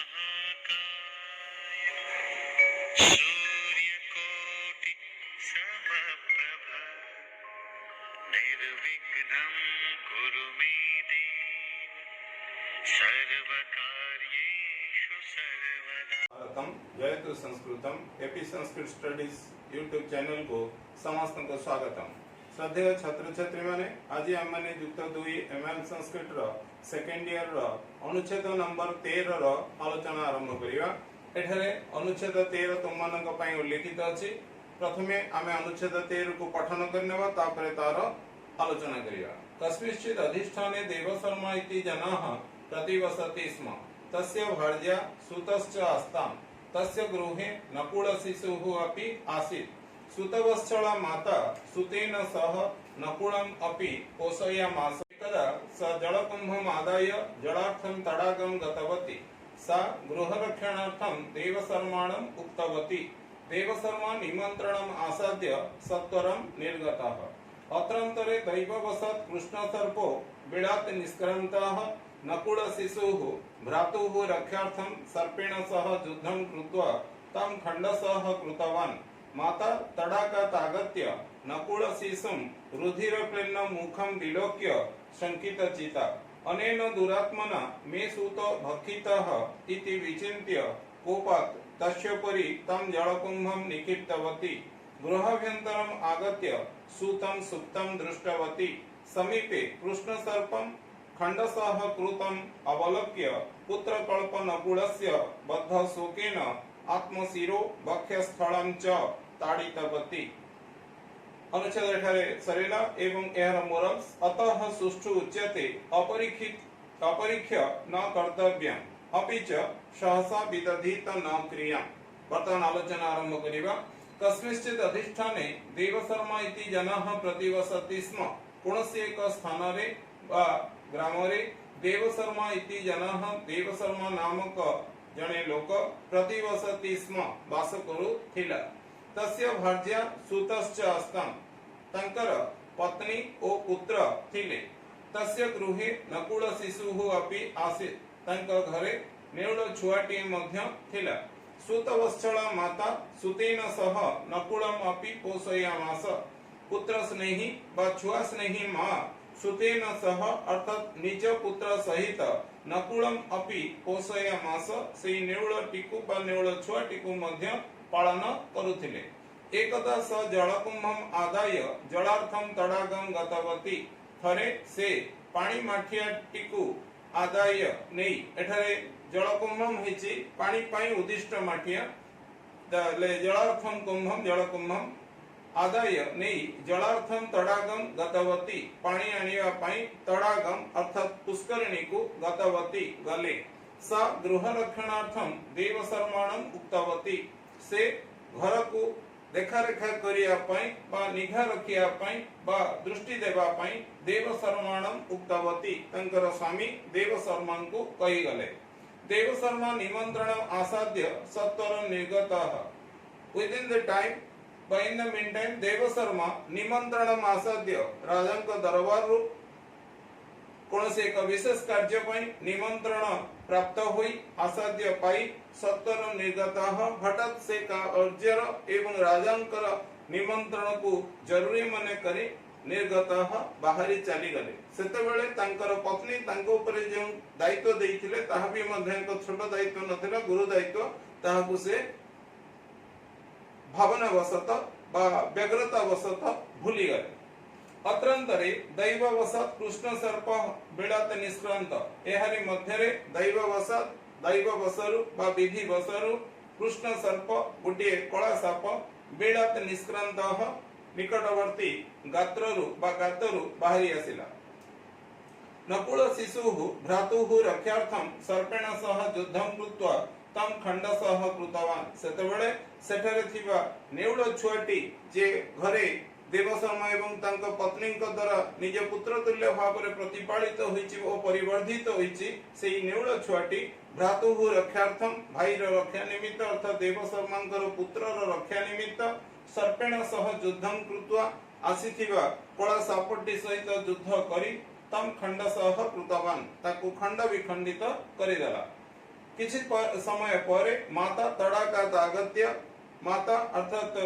महाकाय सूर्यकोटि समप्रभ निर्विघ्नं कुरु मे देव सर्वकार्येषु सर्वदा। जयतु संस्कृतम AP Sanskrit studies YouTube channel को समस्त को स्वागतम। श्रद्धेय छात्र छात्री माने आज आम मैंने युक्त 2 एमएल संस्कृत रो सेकेंड ईयर रो अनुच्छेद नंबर 13 रो आलोचना आरंभ करिवा। एठारे अनुच्छेद 13 तुम मानक पई उल्लेखित अछि। प्रथमे आमे अनुच्छेद 13 को पठन करनेबा तापरे तार आलोचना करिवा। कस्मिंश्चित् अधिष्ठाने देवशर्मा इति जनाः प्रतिवसति स्म। तस्य भार्या सुतश्च आस्ताम्। तस्य गृहे नकुल शिशुः अपि आसीत्। सुतवत्सला माता सुतेन सह नकुलम् अपि पोषयामास। एकदा सा जलकुम्भम् आदाय जलार्थं तडागं गतवती। सा गृहरक्षणार्थं देवशर्माणम् उक्तवती। देवशर्मा निमन्त्रणम् आसाद्य सत्वरं निर्गतः। अत्रान्तरे दैववशात् कृष्णसर्पो बिलात् निष्क्रान्तः। नकुल शिशुः भ्रातुः रक्षार्थं सर्पेण सह युद्धं कृत्वा तं खण्डशः कृतवान्। माता तडागात् आगत्य नकुल शिशुं रुधिरप्लेन्न मुखं विलोक्य शङ्कितचित्ता अनेन दुरात्मना मे सूतो भक्षितः इति विचिन्त्य कोपात् तस्योपरि तं जलकुम्भं निक्षिप्तवती। गृहाभ्यन्तरम् आगत्य सूतं सुप्तं दृष्टवती। समीपे कृष्णसर्पं खण्डशः कृतम् अवलोक्य पुत्रकल्पनकुलस्य बद्धशोकेन आत्मशिरो वक्षस्थलं च ताडितवती। अनुच्छेद एठारे सरेला एवं एहर मोरल्स अतः सुष्ठु उच्यते अपरीक्ष्य न कर्तव्यम् अपि च सहसा विदधित न क्रियाम्। वर्तमान आलोचना आरंभ करिवा। कस्मिंश्चित् अधिष्ठाने देवशर्मा इति जनाः प्रतिवसति स्म। कोनस्य एक स्थानरे वा ग्रामरे देवशर्मा इति जनाः देवशर्मा नामक जने लोक प्रतिवसति स्म वास करुथिला। तस्य भार्या सुतश्च आस्ताम्। तंकर पत्नी ओ पुत्र थिले। तस्य गृहे नकुल शिशुः अपि आसीत्। तंक घरे नेउळ छुआटी मध्य थिला। सुतवत्सला माता सुतेन सह नकुलम् अपि पोषयामास। पुत्र स्नेही वा छुआ स्नेही मां सुतेन सह अर्थात निज पुत्र सहित नकुलम् अपि पोषयामास। सेई नेउळ टिकु बा नेउळ छुआटीकु मध्य पालन करुथिले। एकदा स जलकुम्भम् आदाय जलार्थं तडागं गतवती। थरे से पानी माठियाटीकु आदाय नेई एठारे जलकुम्भम् हेछि पानी पई उद्दिष्ट माठिया जलार्थं कुम्भं जलकुम्भम् आदाय नेई जलार्थं तडागं गतवती। पानी आनिवा पई तडागं अर्थात पुष्करिणी को गतवती गले। सा गृहरक्षणार्थं देवशर्माणम् उक्तवती। से घर को देखारेखा करिया पई बा निघा रखिया पई बा दृष्टि देवा पई देवशर्माणम् उक्तवती। तंकर स्वामी देवशर्मा को कहि गले। देवशर्मा निमंत्रणम् आसाद्य सत्वरं निर्गतः। Within the time But in the meantime, Devasharma निमंत्रणम् आसाद्य राजांक दरबारु कोनसे एक विशेष कार्य पई निमंत्रण प्राप्त होई आसाद्य पाई सत्वरं निर्गतः। हठात से कार्यर एवं राजांकर निमंत्रण को जरूरी मने करी निर्गतः बाहरी चली गले। सेतेबेले तांकर पत्नी तांको ऊपर जे दायित्व देइथिले ताहा भी मध्ये एक छोट दायित्व नथिला गुरु दायित्व ताहाकु से भावनावशत बा व्यग्रतावशत भूली गले। अत्रांतरे दैववशात् कृष्णसर्प बिलात् निष्क्रांत। एहारी मध्यरे दैववशरु बा विधिवशरु कृष्णसर्प गोटिए कला साप बिलात् निष्क्रांतः निकटवर्ती गात्ररु बा गातरु बाहरी आसिला। नकुल शिशुः भ्रातुः रक्षार्थं सर्पेण सह युद्धं कृत्वा तम खंडशः कृतवान्। सेतेबेले सेठारे थिबा नेउळ छुआटी जे घरे देवशर्मा एवं तांको पत्नीक द्वारा निज पुत्र तुल्य भावरे प्रतिपालित होइछि ओ परिवर्धित होइछि। सेई नेउळ छुआटी भ्रातुः रक्षार्थं भाईर रक्षा निमित्त अर्थात देवशर्मांकर पुत्रर रक्षा निमित्त सर्पेण सह युद्धं कृत्वा आसीथिबा कला सापटी सहित युद्ध करी तम खंडशः कृतवान्। ताकु खंड विखंडित करिदेला। କିଛି ସମୟ ପରେ ମାତା ତଡ଼ାକାତ ଆଗତ୍ୟ ମାତା ଅର୍ଥାତ୍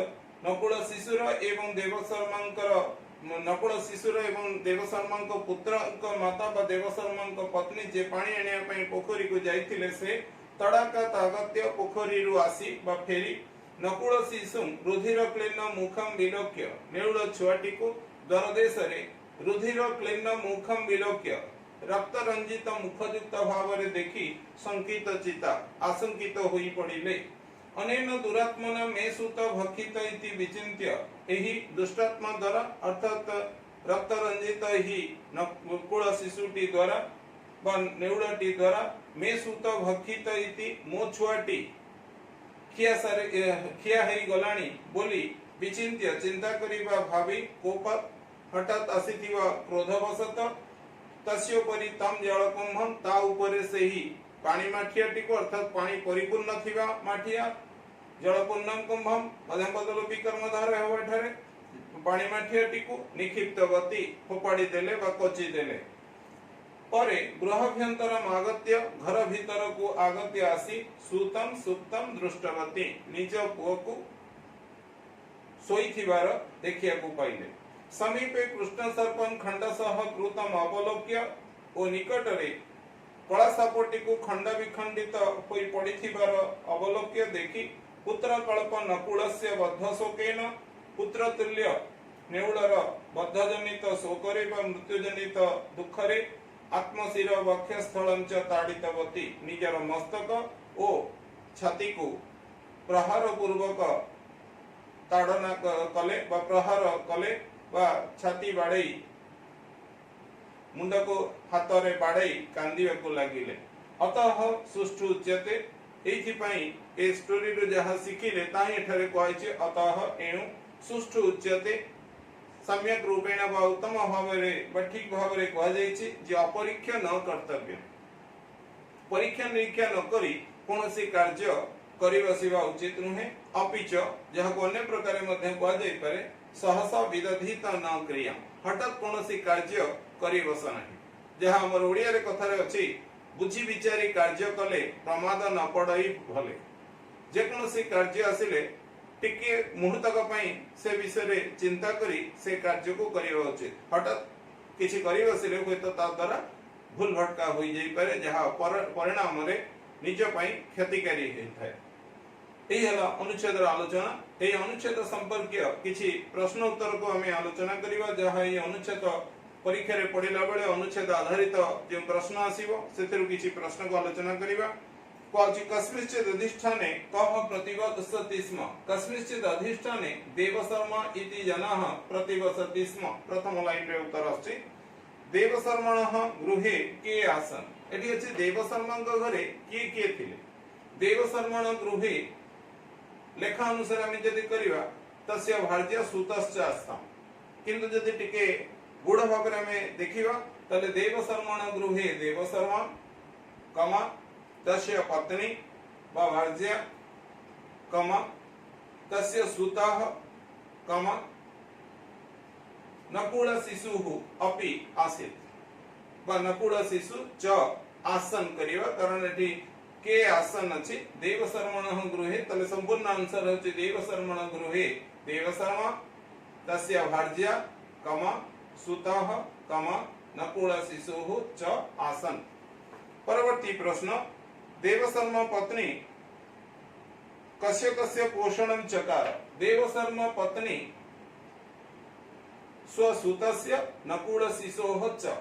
ନକୁଳ ଶିଶୁର ଏବଂ ଦେବଶର୍ମାଙ୍କର ନକୁଳ ଶିଶୁର ଏବଂ ଦେବଶର୍ମାଙ୍କ ପୁତ୍ରଙ୍କ ମାତା ବା ଦେବଶର୍ମାଙ୍କ ପତ୍ନୀ ଯେ ପାଣି ଆଣିବା ପାଇଁ ପୋଖରୀକୁ ଯାଇଥିଲେ ସେ ତଡ଼ାକାତ ଆଗତ୍ୟ ପୋଖରୀରୁ ଆସି ବା ଫେରି ନକୁଳ ଶିଶୁ ରୁଧିର କ୍ଳୀନ ମୁଖମ୍ ବିଲୋକ୍ୟ ନେଉଳ ଛୁଆଟିକୁ ଦ୍ୱାରଦେଶରେ ରୁଧିର କ୍ଳୀନ ମୁଖମ୍ ବିଲୋକ୍ୟ ରକ୍ତ ରଞ୍ଜିତ ମୁଖଯୁକ୍ତ ଭାବରେ ଦେଖି ଶଙ୍କିତ ଚିତା ଆଶଙ୍କିତ ହୋଇ ପଡ଼ିଲେ। ଅନେନ ଦୁରାତ୍ମନା ମେ ସୁତ ଭକ୍ଷିତ ଇତି ବିଚିନ୍ତ୍ୟ ଏହି ଦୁଷ୍ଟାତ୍ମା ଦ୍ୱାରା ଅର୍ଥାତ୍ ରକ୍ତ ରଞ୍ଜିତ ଏହି ନକୁଳ ଶିଶୁଟି ଦ୍ୱାରା ବା ନେଉଳଟି ଦ୍ୱାରା ମେ ସୁତ ଭକ୍ଷିତ ଇତି ମୋ ଛୁଆଟି ଖିଆ ହେଇଗଲାଣି ବୋଲି ବିଚିନ୍ତ୍ୟ ଚିନ୍ତା କରିବା ଭାବି କୋପ ହଠାତ୍ ଆସିଥିବା କ୍ରୋଧବଶତଃ ତସ୍ୟୋପରି ତମ୍ ଜଳକୁମ୍ଭମ୍ ତା ଉପରେ ସେହି ପାଣି ମାଠିଆଟିକୁ ଅର୍ଥାତ୍ ପାଣି ପରିପୂର୍ଣ୍ଣ ଥିବା ମାଠିଆ ଜଳପୂର୍ଣ୍ଣମ୍ କୁମ୍ଭମ୍ ମଧ୍ୟପଦ ଲୋପୀ କର୍ମଧାର ହେବ ଏଠାରେ ପାଣି ମାଠିଆଟିକୁ ନିକ୍ଷିପ୍ତ ଗତି ଫୋପାଡ଼ି ଦେଲେ ବା କଚି ଦେଲେ। ପରେ ଗୃହାଭ୍ୟନ୍ତରମ୍ ଆଗତ୍ୟ ଘର ଭିତରକୁ ଆଗତ୍ୟ ଆସି ସୁତମ୍ ସୁପ୍ତମ୍ ଦୃଷ୍ଟବତୀ ନିଜ ପୁଅକୁ ଶୋଇଥିବାର ଦେଖିବାକୁ ପାଇଲେ। ସମୀପେ କୃଷ୍ଣ ସର୍ପମ୍ ଖଣ୍ଡସହ କୃତମ୍ ଅବଲୋକ୍ୟ ଓ ନିକଟରେ କଳା ସାପଟିକୁ ଖଣ୍ଡ ବିଖଣ୍ଡିତ ହୋଇ ପଡ଼ିଥିବାର ଅବଲୋକ୍ୟ ଦେଖି ପୁତ୍ର କଳ୍ପ ନକୁଳସ୍ୟ ବଦ୍ଧ ଶୋକେନ ପୁତ୍ର ତୁଲ୍ୟ ନେଉଳର ବଦ୍ଧଜନିତ ଶୋକରେ ବା ମୃତ୍ୟୁଜନିତ ଦୁଃଖରେ ଆତ୍ମଶିର ବକ୍ଷସ୍ଥଳଂ ଚ ତାଡ଼ିତବତୀ ନିଜର ମସ୍ତକ ଓ ଛାତିକୁ ପ୍ରହାର ପୂର୍ବକ ତାଡ଼ନା କଲେ ବା ପ୍ରହାର କଲେ ବା ଛାତି ବାଡ଼େଇ ମୁଣ୍ଡକୁ ହାତରେ ବାଡ଼େଇ କାନ୍ଦିବାକୁ ଲାଗିଲେ। ଅତଃ ସୁଷ୍ଠୁ ଉଚ୍ୟତେ ଏଇଥିପାଇଁ ଏ ଷ୍ଟୋରିରୁ ଯାହା ଶିଖିଲେ ତାହା ଏଠାରେ କୁହାଯାଇଛି ଅତଃ ଏଣୁ ସୁଷ୍ଠୁ ଉଚ୍ୟତେ ସମ୍ୟକ ରୂପେଣ ବା ଉତ୍ତମ ଭାବରେ ବା ଠିକ ଭାବରେ କୁହାଯାଇଛି ଯେ ଅପରୀକ୍ଷା ନ କର୍ତ୍ତବ୍ୟ ପରୀକ୍ଷା ନିରୀକ୍ଷା ନ କରି କୌଣସି କାର୍ଯ୍ୟ କରି ବସିବା ଉଚିତ ନୁହେଁ। ଅପିଚ ଯାହାକୁ ଅନ୍ୟ ପ୍ରକାର ମଧ୍ୟ କୁହାଯାଇପାରେ ସହସା ବିଦଧିତ ନ କ୍ରିୟା ହଠାତ୍ କୌଣସି କାର୍ଯ୍ୟ କରି ବସ ନାହିଁ। ଯାହା ଆମର ଓଡ଼ିଆରେ କଥାରେ ଅଛି ବୁଝି ବିଚାରି କାର୍ଯ୍ୟ କଲେ ପ୍ରମାଦ ନ ପଡ଼ଇ ଭଲେ। ଯେକୌଣସି କାର୍ଯ୍ୟ ଆସିଲେ ଟିକେ ମୁହୂର୍ତ୍ତକ ପାଇଁ ସେ ବିଷୟରେ ଚିନ୍ତା କରି ସେ କାର୍ଯ୍ୟକୁ କରିବା ଉଚିତ। ହଠାତ୍ କିଛି କରି ବସିଲେ ହୁଏତ ତା ଦ୍ୱାରା ଭୁଲ ଭଟକା ହୋଇଯାଇପାରେ ଯାହା ପରିଣାମରେ ନିଜ ପାଇଁ କ୍ଷତିକାରୀ ହୋଇଥାଏ। ଏହି ହେଲା ଅନୁଚ୍ଛେଦର ଆଲୋଚନା। ଏହି ଅନୁଚ୍ଛେଦ ସମ୍ପର୍କୀୟ କିଛି ପ୍ରଶ୍ନ ଉତ୍ତରକୁ ଆମେ ଆଲୋଚନା କରିବା ଯାହା ଏହି ଅନୁଚ୍ଛେଦ ପରୀକ୍ଷାରେ ପଢିଲା ବେଳେ ଅନୁଚ୍ଛେଦ ଆଧାରିତ ଯେଉଁ ପ୍ରଶ୍ନ ଆସିବ ସେଥିରୁ କିଛି ପ୍ରଶ୍ନକୁ ଆଲୋଚନା କରିବା। कस्मिंश्चित् अधिष्ठाने कः प्रतिवसति स्म कस्मिंश्चित् अधिष्ठाने देवशर्मा इति जनाः प्रतिवसति स्म। प्रथम लाइन रे उत्तर अछि देवशर्मणः गृहे के आसन्। एठी अछि देवशर्माଙ୍କ घरे किए किए थिले। देवशर्मण गृहे लेखा अनुसार आमे जदि करिवा तस्य भार्य सुतश्च आस्ताम् किंतु जदि टिके गुड़ भाग में देखिवा तले देवशर्मण गृहे देवशर्मा कमा तस्य पत्नी वा भार्या कमा तस्य सुतः कमा नकुल शिशुः अपि आसीत् वा नकुल शिशु च आसन करिवा कारण एठी के आसन अछि देवशर्मणः गृहे तले संपूर्ण आंसर अछि देवशर्मण गृहे देवशर्मा तस्य भार्या कमा सुतः कमा नकुल शिशुः च आसन। परवर्ती प्रश्न देवशर्मा पत्नी कस्य कस्य पोषणं चकार। देवशर्मा पत्नी स्वसुतस्य नकुल शिशोः च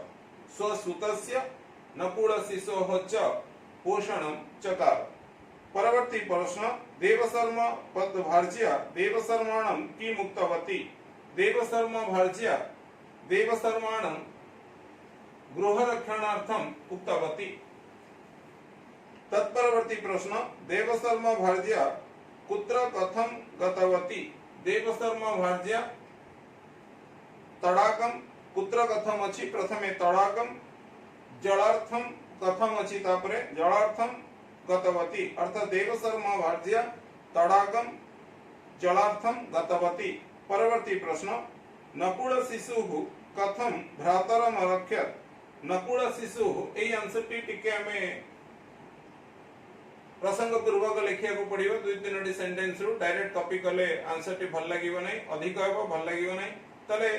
स्वसुतस्य नकुल शिशोः च पोषणं चकार। परवर्ती प्रश्न देवशर्मा भार्या देवशर्माणं किम् उक्तवती। देवशर्मा भार्या देवशर्माणं गृहरक्षणार्थम् उक्तवती। तत्परवर्ती प्रश्न देवशर्मा भार्या कुत्र कथं गतवती। देवशर्मा भार्या तडागं कुत्र कथम अछि प्रथमे तडागं जलार्थं कथम अछि तापरे जलार्थं गतवती अर्थात देवशर्मा भार्या तडागं जलार्थं गतवती। परवर्ती प्रश्न नकुल शिशुः कथं भ्रातरम् अरक्षत्। नकुल शिशुः एई आंसर टी टिके हमें प्रसंग पूर्वक लिखिया को पड़िबो 2-3 सेंटेंस रु डायरेक्ट कॉपी कले आंसर टी भल लागिबो नै अधिक हेबो भल लागिबो नै तले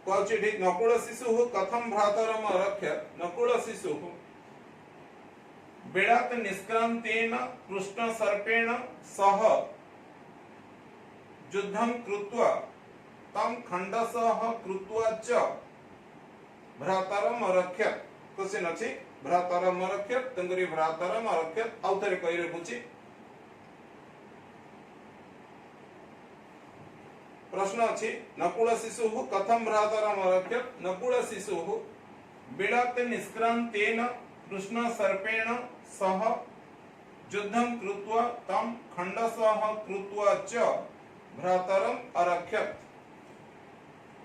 कहछि ठीक नकुल शिशु कथम भ्रातरम रक्ष्य नकुल शिशु बेड़ात निष्क्रांतेन कृष्ण सर्पेण सह युद्धं कृत्वा तम खंडसह कृत्वा च भ्रातरम रक्ष्यत क्वेश्चन अछि भ्रातरम रक्ष्यत तंगरी भ्रातरम रक्ष्यत आउथरे कइरे बुझी प्रश्न अछि नकुल शिशु कथम भ्रातरम रक्ष्यत नकुल शिशु बिड़ात निष्क्रांतेन कृष्ण सर्पेण सह युद्धं कृत्वा तम खंडसह कृत्वा च भ्रातरम अरक्ष्यत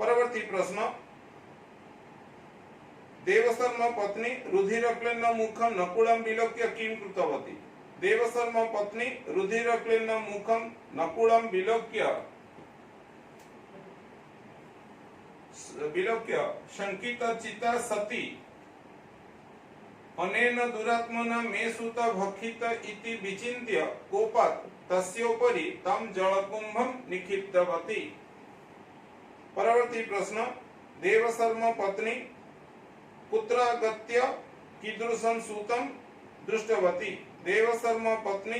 परवर्ती प्रश्न देवशर्मा पत्नी रुधिरक्लेन मुखं नकुलं विलोक्य किं कृतवती देवशर्मा पत्नी रुधिरक्लेन मुखं नकुलं विलोक्य शंकितचिता सती अनेन दुरात्मना मे सुत भक्षित इति विचिन्त्य कोपात् तस्योपरि तं जलकुंभं निक्षिप्तवती परवर्ती प्रश्न देवशर्मा पत्नी कुत्रागत्य कीदृशं सूतं दृष्टवती देवशर्मा पत्नी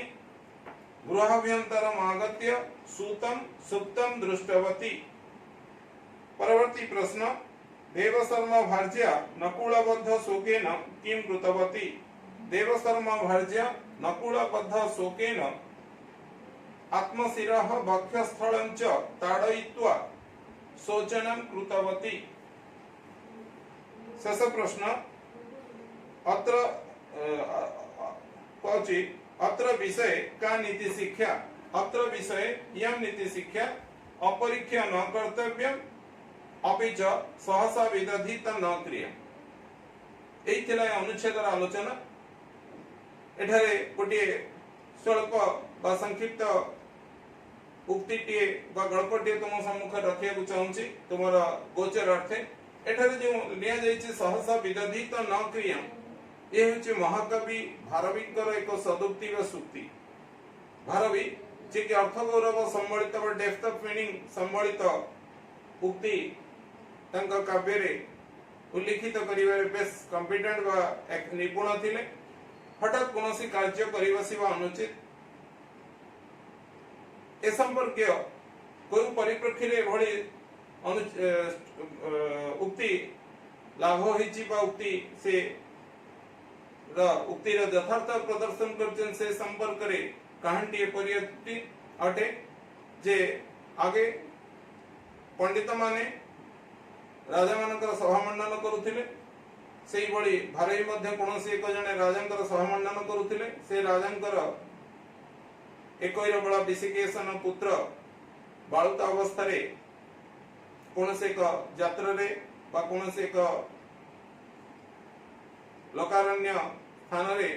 गृहाभ्यन्तरम् आगत्य सूतं सुप्तं दृष्टवती परवर्ती प्रश्न देवशर्मा भार्या नकुलबद्ध शोकेन किं कृतवती देवशर्मा भार्या नकुलबद्ध शोकेन आत्मशिरः वक्षस्थलं च ताडयित्वा शोचनं कृतवती शेष प्रश्न अत्र कौचि अत्र विषय का नीति शिक्षा अत्र विषय यम नीति शिक्षा अपरीक्ष्य न कर्तव्यम अपि च सहसा विदधित न क्रियम एई थिला अनुच्छेदर आलोचना एठारे गोटे स्वल्प बा संक्षिप्त उक्तिटिए बा गल्पटिए तुम सम्मुख रखिया चाहूँगी तुमर गोचर अर्थे एठारे जो लिया जाइछि सहसा विदधित न क्रियम ये होछि महाकवि भारवीकर एक सदुक्ति व सुक्ति भारवी जे कि अर्थ गौरव संबलित व डेप्थ ऑफ मीनिंग संबलित उक्ति तंक काव्य रे उल्लिखित करिवारे बेस कॉम्पिटेंट व एक निपुण थिले हठात कोनोसी कार्य करि बसिबा अनुचित ए संपर्क कोई परिप्रेक्षी रे भली उक्ति लाभ होइछि बा उक्ति से उक्तिर यथार्थ प्रदर्शन करछन से संपर्क रे कहानी परियति अटे जे आगे पंडित माने राजा मानकर सभा मंडन करुथिले सेही बळी भारई मध्ये कोनोसी एक जने राजांकर सभा मंडन करुथिले से राजांकर एकैर बळा विशिकेशन पुत्र बाळुत अवस्था रे कोनोसी एक यात्रा रे बा कोनोसी एक लोकारण्य स्थान रे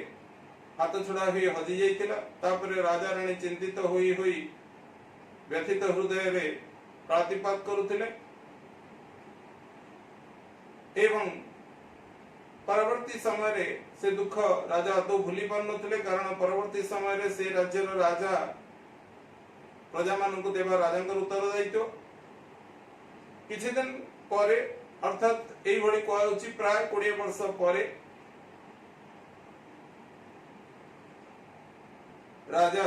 हाथ छुड़ा हुई हजि जाइथिला तापरे राजा रानी चिंतित होई होई व्यथित हृदय रे प्रातिपात करुथिले एवं परवर्ती समय रे से दुख राजा तो भूली पार नथिले कारण परवर्ती समय रे से राज्यर राजा प्रजा मान को देवा राजांकर उत्तरदायित्व किछि दिन परे अर्थात एई भली कहउछि प्राय 20 वर्ष परे राजा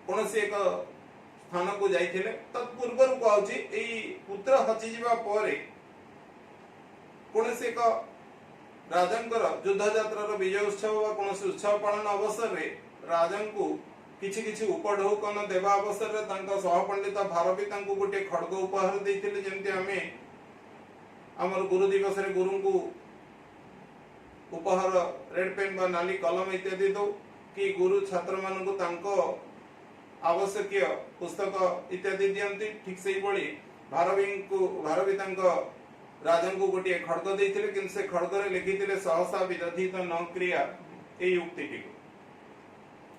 कोनसी एक स्थान को जाइथिले तत्पूर्व कहउछि एई पुत्र हचि जिबा परे कोनसी एक राजांकर युद्ध यात्रार विजय उत्सव वा कोनसी उत्सव पालन अवसर रे राजांकु किछि किछि उपढौकन देवा अवसर रे तांका सहपंडित भारवी तांकु गोटे खड्ग उपहार दैथिले जेमति आमे हमर गुरु दिवस रे गुरुंकु उपहार रेड पेन बा नाली कलम इत्यादि दो कि गुरु छात्र मानकु तांको आवश्यक पुस्तक इत्यादि दियंती ठीक सेही बळी भारवी तांको राजांकु गोटे खड्ग दैथिले किंतु से खड्ग रे लिखिथिले सहसा विदधित न क्रिया एई उक्तिटी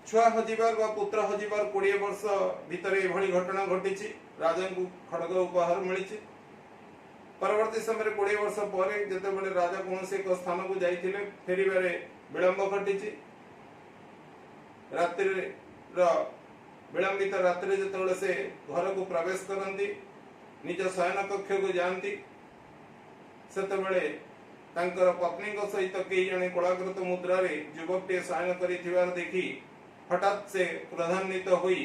छुआ हजिबार बा पुत्र हजिबार 20 वर्ष भितरे एभली घटना घटिछि राजांकु खड्ग उपहार मिलिछि परवर्ती समय 20 वर्ष परे जते बळे राजा कोनसे एक स्थान को जाइथिले फेरिबारे विलंब घटिछि ରାତ୍ରିରେ ବିଳମ୍ବିତ ରାତ୍ରିରେ ଯେତେବେଳେ ସେ ଘରକୁ ପ୍ରବେଶ କରନ୍ତି, ନିଜ ଶୟନ କକ୍ଷକୁ ଯାଆନ୍ତି, ସେତେବେଳେ ତାଙ୍କର ପତ୍ନୀଙ୍କ ସହିତ କେହି ଜଣେ କୋଳାଗ୍ରତ ମୁଦ୍ରାରେ ଯୁବକଟିଏ ଶୟନ କରିଥିବାର ଦେଖି ହଠାତ୍ ସେ କ୍ରୋଧାନ୍ୱିତ ହୋଇ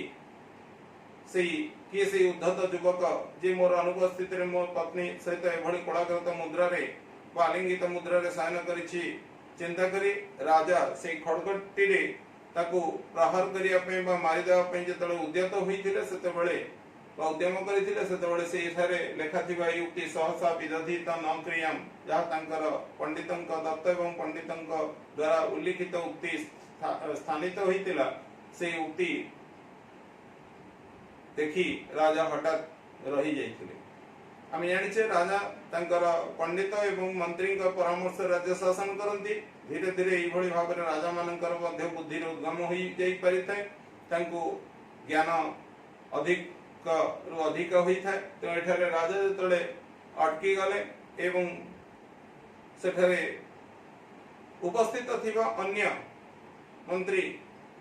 କିଏ ସେଇ ଉଦ୍ଧତ ଯୁବକ ଯେ ମୋର ଅନୁପସ୍ଥିତିରେ ମୋ ପତ୍ନୀ ସହିତ ଏଭଳି କୋଳାଗ୍ରତ ମୁଦ୍ରାରେ ବା ଆଲିଙ୍ଗିତ ମୁଦ୍ରାରେ ଶୟନ କରିଛି ଚିନ୍ତା କରି ରାଜା ସେଇ ଖଡ୍ଗଟିରେ ତାକୁ ପ୍ରହାର କରିବା ପାଇଁ ବା ମାରିଦେବା ପାଇଁ ଯେତେବେଳେ ଉଦ୍ୟତ ହୋଇଥିଲେ ସେତେବେଳେ ବା ଉଦ୍ୟମ କରିଥିଲେ ସେତେବେଳେ ସେଇଠାରେ ଲେଖାଥିବା ଏହି ଉକ୍ତି ସହସା ବିଦଧିତ ନ କ୍ରିୟାମ୍, ଯାହା ତାଙ୍କର ପଣ୍ଡିତଙ୍କ ଦତ୍ତ ଏବଂ ପଣ୍ଡିତଙ୍କ ଦ୍ୱାରା ଉଲ୍ଲିଖିତ ଉକ୍ତି ସ୍ଥାନିତ ହୋଇଥିଲା, ସେଇ ଉକ୍ତି ଦେଖି ରାଜା ହଠାତ୍ ରହି ଯାଇଥିଲେ। ଆମେ ଜାଣିଛେ ରାଜା ତାଙ୍କର ପଣ୍ଡିତ ଏବଂ ମନ୍ତ୍ରୀଙ୍କ ପରାମର୍ଶ ରାଜ୍ୟ ଶାସନ କରନ୍ତି। ଧୀରେ ଧୀରେ ଏଇଭଳି ଭାବରେ ରାଜା ମାନଙ୍କର ମଧ୍ୟ ବୁଦ୍ଧିର ଉଦ୍ଗମ ହୋଇ ଯାଇପାରିଥାଏ, ତାଙ୍କୁ ଜ୍ଞାନ ଅଧିକରୁ ଅଧିକ ହୋଇଥାଏ। ତେଣୁ ଏଠାରେ ରାଜା ଯେତେବେଳେ ଅଟକି ଗଲେ ଏବଂ ସେଠାରେ ଉପସ୍ଥିତ ଥିବା ଅନ୍ୟ ମନ୍ତ୍ରୀ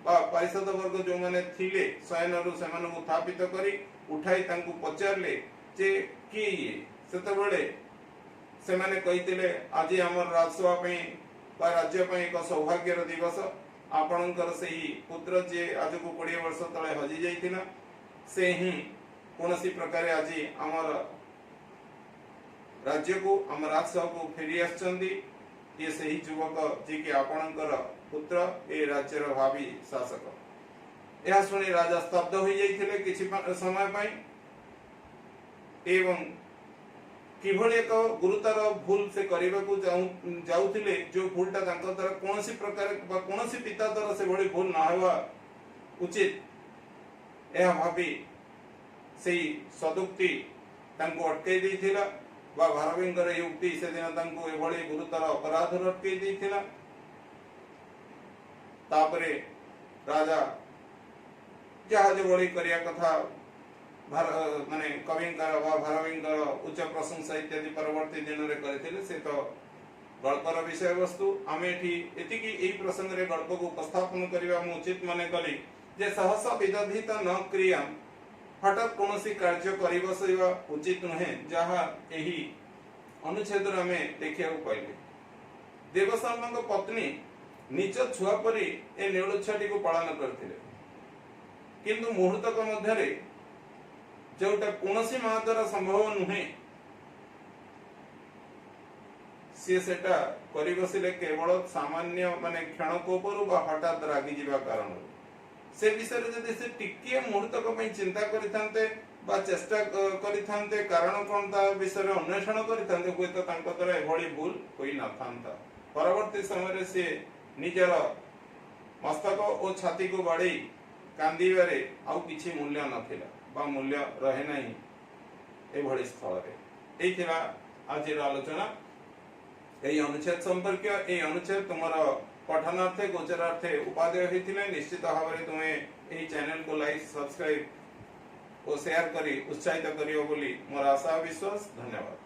ବା ପାରିଷଦ ବର୍ଗ ଯୋଉମାନେ ଥିଲେ ଶୟନରୁ ସେମାନଙ୍କୁ ଉତ୍ଥାପିତ କରି ଉଠାଇ ତାଙ୍କୁ ପଚାରିଲେ ଯେ କିଏ ଇଏ। ସେତେବେଳେ ସେମାନେ କହିଥିଲେ ଆଜି ଆମର ରାଜସଭା ପାଇଁ ବା ରାଜ୍ୟ ପାଇଁ ଏକ ସୌଭାଗ୍ୟର ଦିବସ। ଆପଣଙ୍କର ସେହି ପୁତ୍ର ଯିଏ ଆଜକୁ 20 ବର୍ଷ ତଳେ ହଜି ଯାଇଥିଲା ସେ ହିଁ କୌଣସି ପ୍ରକାରେ ଆଜି ଆମର ରାଜ୍ୟକୁ ଆମ ରାଜସଭାକୁ ଫେରି ଆସିଛନ୍ତି। ये सही युवक जी कि आपणकर पुत्र ए राज्यर भावी शासक। यह शुणी राजा स्तब्ध हो जाइथिले किछि समय पई एवं किभଳି एक गुरुतर भूल से କରିବାକୁ ଯାଉଥିଲେ जो भूलटा ତାଙ୍କ ଦ୍ୱାରା କୌଣସି ପ୍ରକାର ବା କୌଣସି ପିତା ଦ୍ୱାରା ସେ ଭଳି ଭୁଲ ନ ହେବା ଉଚିତ ଏହା ଭାବି ସେଇ ସଦୁକ୍ତି ତାଙ୍କୁ ଅଟକାଇ ଦେଇଥିଲା ବା ଭାରତୀଙ୍କର ଏହି ଉକ୍ତି ସେଦିନ ତାଙ୍କୁ ଏଭଳି ଗୁରୁତର ଅପରାଧରୁ ଅଟକାଇ ଦେଇଥିଲା। ତାପରେ ରାଜା ଯାହା ଯେଭଳି କରିବା କଥା ମାନେ କବିଙ୍କର ବା ଭାରତୀଙ୍କର ଉଚ୍ଚ ପ୍ରଶଂସା ଇତ୍ୟାଦି ପରବର୍ତ୍ତୀ ଦିନରେ କରିଥିଲେ। ସେ ତ ଗଳ୍ପର ବିଷୟବସ୍ତୁ। ଆମେ ଏଠି ଏତିକି ଏହି ପ୍ରସଙ୍ଗରେ ଗଳ୍ପକୁ ଉପସ୍ଥାପନ କରିବା ମୁଁ ଉଚିତ ମନେ କଲି ଯେ ସହସା ବିଦଧିତ ନ କ୍ରିୟାମ୍, हठात कौन कार्य कर बसवा उचित नुहे, जहाँ यही अनुच्छेद देखा पाइले। देवशर्मा पत्नी निज छुआ परी ए नेउल छुआटी को पालन करते, किंतु मुहूर्तक मध्य जोटा कौन माँ द्वारा संभव नुहे सी सेटा करी बसिले केवल सामान्य माने क्षणकोपरु बा हठात रागी जीवा कारण से विषय जदि से टिके मुहूर्तक पई चिंता करिथांते बा चेष्टा करिथांते कारण कोन ता विषय अन्वेषण करिथांते कोइ तो तांको द्वारा एभली भूल होई न थांता। परवर्ती समय से निजर मस्तक और छाती को बाड़ी कांदीबारे आउ किछि मूल्य नथिला बा मूल्य रहे नाही एभली स्थल रे। एई थिला आजिर आलोचना। এই অনুচ্ছেদ সম্পর্কে এই অনুচ্ছেদ তোমার পঠনার্থে গোচরার্থে উপাদেয় হয়েছিল। নিশ্চিত ভাবে তুমি এই চ্যানেল को লাইক সবস্ক্রাইব और शेयर करी उत्साहित करियो बोली मोर आशा विश्वास। धन्यवाद।